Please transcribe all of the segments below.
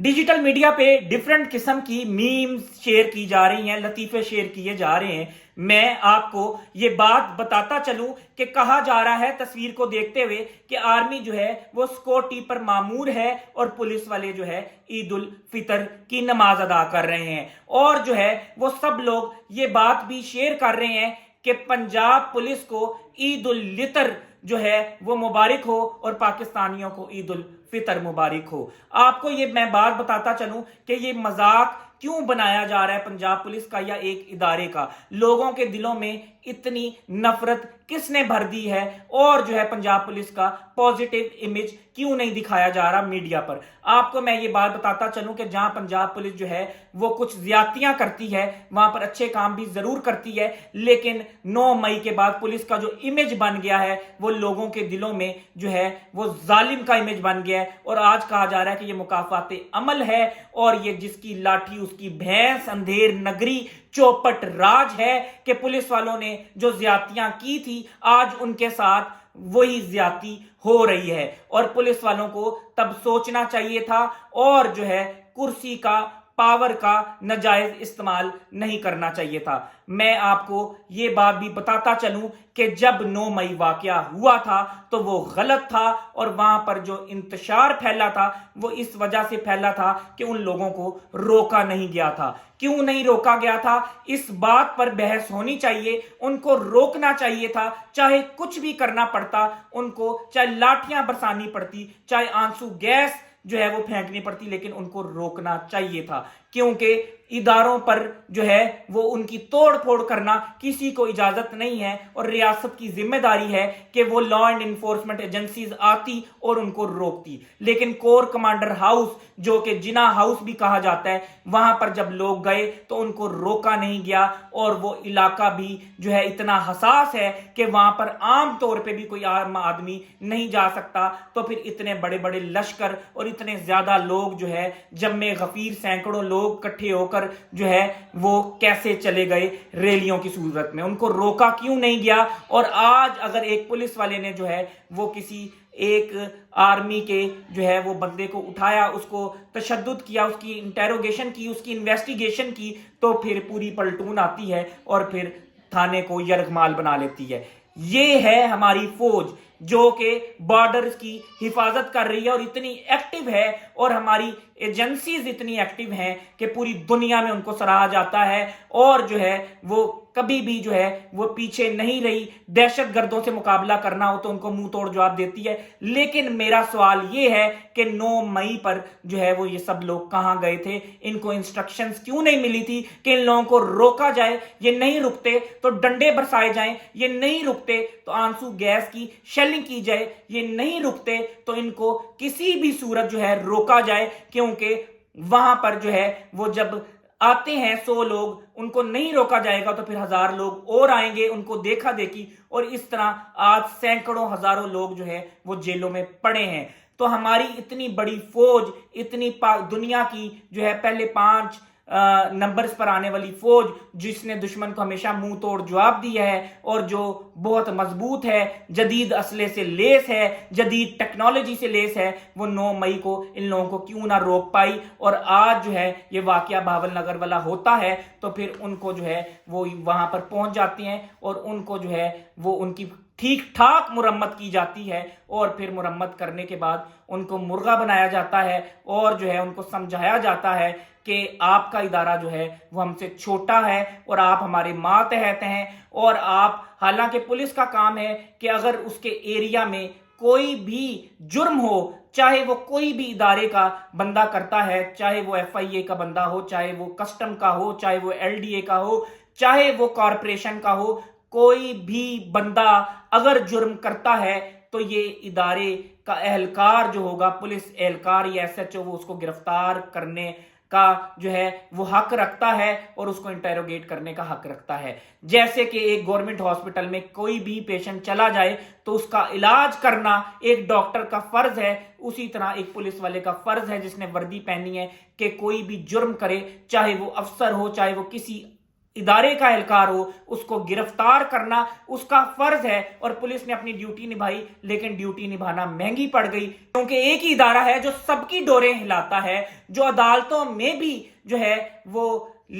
Digital media पे different किस्म की मीम्स शेयर की जा रही हैं, लतीफे शेयर किए जा रहे हैं। मैं आपको ये बात बताता चलूं कि कहा जा रहा है तस्वीर को देखते हुए कि आर्मी जो है वो सिक्योरिटी पर मामूर है और पुलिस वाले जो है ईद उल फितर की नमाज अदा कर रहे हैं। और जो है वो सब लोग ये बात भी शेयर कर रहे हैं कि पंजाब पुलिस को ईद उल फितर जो है वो मुबारक हो और पाकिस्तानियों को ईद उल फितर मुबारक हो। आपको ये मैं बात बताता चलूं कि ये मजाक क्यों बनाया जा रहा है पंजाब पुलिस का या एक इदारे का। लोगों के दिलों में इतनी नफरत किसने भर दी है और जो है पंजाब पुलिस का पॉजिटिव इमेज क्यों नहीं दिखाया जा रहा मीडिया पर। आपको मैं ये बात बताता चलूं कि जहां पंजाब पुलिस जो है वो कुछ ज्यादतियां करती है वहां पर अच्छे काम भी जरूर करती है, लेकिन 9 मई के बाद पुलिस का जो इमेज बन गया है वो लोगों के दिलों में जो है वो जालिम का इमेज बन गया है। और आज कहा जा रहा है कि ये मुकाफाते अमल है और ये जिसकी लाठी उसकी भैंस, अंधेर नगरी चौपट राज है कि पुलिस वालों ने जो ज्यादतियां की थी आज उनके साथ वही ज्यादती हो रही है। और पुलिस वालों को तब सोचना चाहिए था और जो है कुर्सी का, पावर का नाजायज इस्तेमाल नहीं करना चाहिए था। मैं आपको ये बात भी बताता चलूं कि जब 9 मई वाकया हुआ था तो वो गलत था और वहां पर जो इंतशार फैला था वो इस वजह से फैला था कि उन लोगों को रोका नहीं गया था। क्यों नहीं रोका गया था इस बात पर बहस होनी चाहिए। उनको रोकना चाहिए था, चाहे कुछ भी करना पड़ता उनको, चाहे लाठियां बरसानी पड़ती, चाहे आंसू गैस जो है वो फेंकनी पड़ती, लेकिन उनको रोकना चाहिए था। क्योंकि इदारों पर जो है वो उनकी तोड़ फोड़ करना किसी को इजाजत नहीं है और रियासत की जिम्मेदारी है कि वो लॉ एंड इन्फोर्समेंट एजेंसीज आती और उनको रोकती। लेकिन कोर कमांडर हाउस जो कि जिना हाउस भी कहा जाता है वहां पर जब लोग गए तो उनको रोका नहीं गया और वो इलाका भी जो है इतना हसास है कि वहां पर आम तौर पे भी कोई आम आदमी नहीं जा सकता। तो फिर इतने बड़े बड़े लश्कर और इतने ज्यादा लोग जो है जम्मे गफीर सैकड़ों लोग इकट्ठे होकर जो है वो कैसे चले गए रैलियों की सूरत में, उनको रोका क्यों नहीं गया। और आज अगर एक पुलिस वाले ने जो है वो किसी एक आर्मी के जो है वो बंदे को उठाया, उसको तशद्दुद किया, उसकी इंटेरोगेशन की, उसकी इन्वेस्टिगेशन की, तो फिर पूरी पलटून आती है और फिर थाने को यरगमाल बना लेती है। ये है हमारी फौज जो कि बॉर्डर्स की हिफाजत कर रही है और इतनी एक्टिव है और हमारी एजेंसीज इतनी एक्टिव हैं कि पूरी दुनिया में उनको सराहा जाता है और जो है वो कभी भी जो है वो पीछे नहीं रही। दहशतगर्दों से मुकाबला करना हो तो उनको मुंह तोड़ जवाब देती है। लेकिन मेरा सवाल ये है कि 9 मई पर जो है वो ये सब लोग कहां गए थे, इनको इंस्ट्रक्शंस क्यों नहीं मिली थी कि इन लोगों को रोका जाए। ये नहीं रुकते तो डंडे बरसाए जाएं, ये नहीं रुकते तो आंसू गैस की शेलिंग की जाए, ये नहीं रुकते तो इनको किसी भी सूरत जो है रोका जाए। क्योंकि वहां पर जो है वो जब आते हैं 100 लोग, उनको नहीं रोका जाएगा तो फिर 1000 लोग और आएंगे, उनको देखा देखी, और इस तरह आज सैकड़ों हजारों लोग जो है वो जेलों में पड़े हैं। तो हमारी इतनी बड़ी फौज, इतनी दुनिया की जो है पहले 5 नंबर्स पर आने वाली फौज जिसने दुश्मन को हमेशा मुंह तोड़ जवाब दिया है और जो बहुत मजबूत है, जदीद असले से लेस है, जदीद टेक्नोलॉजी से लेस है, वो 9 मई को इन लोगों को क्यों ना रोक पाई। और आज जो है ये वाकया भावल नगर वाला होता है तो फिर उनको जो है वो वहां पर पहुंच जाते हैं और उनको जो है वो उनकी ठीक ठाक मुरम्मत की जाती है और फिर मुरम्मत करने के बाद उनको मुर्गा बनाया जाता है और जो है उनको समझाया जाता है कि आपका इदारा जो है वो हमसे छोटा है और आप हमारे मातहत हैं। और आप, हालांकि पुलिस का काम है कि अगर उसके एरिया में कोई भी जुर्म हो, चाहे वो कोई भी इदारे का बंदा करता है, चाहे वो FIA का बंदा हो, चाहे वो कस्टम का हो, चाहे वो LDA का हो, चाहे वो कॉरपोरेशन का हो, कोई भी बंदा अगर जुर्म करता है तो ये इदारे का एहलकार जो होगा, पुलिस एहलकार या SHO, वो उसको गिरफ्तार करने का जो है वो हक रखता है और उसको इंटेरोगेट करने का हक रखता है। जैसे कि एक गवर्नमेंट हॉस्पिटल में कोई भी पेशेंट चला जाए तो उसका इलाज करना एक डॉक्टर का फर्ज है, उसी तरह एक पुलिस वाले का फर्ज है जिसने वर्दी पहनी है कि कोई भी जुर्म करे, चाहे वो अफसर हो, चाहे वो किसी ادارے کا اہلکار ہو اس کو گرفتار کرنا اس کا فرض ہے، اور پولیس نے اپنی ڈیوٹی نبھائی، لیکن ڈیوٹی نبھانا مہنگی پڑ گئی، کیونکہ ایک ہی ادارہ ہے جو سب کی ڈوریں ہلاتا ہے، جو عدالتوں میں بھی جو ہے وہ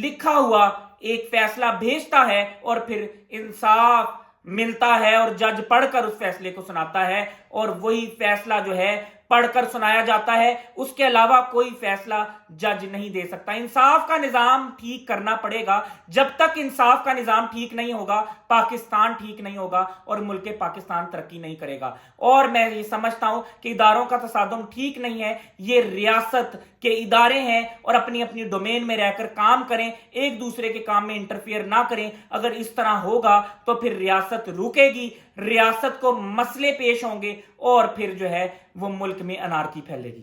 لکھا ہوا ایک فیصلہ بھیجتا ہے اور پھر انصاف ملتا ہے اور جج پڑھ کر اس فیصلے کو سناتا ہے، اور وہی فیصلہ جو ہے پڑھ کر سنایا جاتا ہے، اس کے علاوہ کوئی فیصلہ جج نہیں دے سکتا۔ انصاف کا نظام ٹھیک کرنا پڑے گا، جب تک انصاف کا نظام ٹھیک نہیں ہوگا پاکستان ٹھیک نہیں ہوگا اور ملک پاکستان ترقی نہیں کرے گا۔ اور میں یہ سمجھتا ہوں کہ اداروں کا تصادم ٹھیک نہیں ہے، یہ ریاست کے ادارے ہیں اور اپنی اپنی ڈومین میں رہ کر کام کریں، ایک دوسرے کے کام میں انٹرفیئر نہ کریں۔ اگر اس طرح ہوگا تو پھر ریاست رکے گی، ریاست کو مسئلے پیش ہوں گے اور پھر جو ہے وہ ملک میں انارکی پھیلے گی۔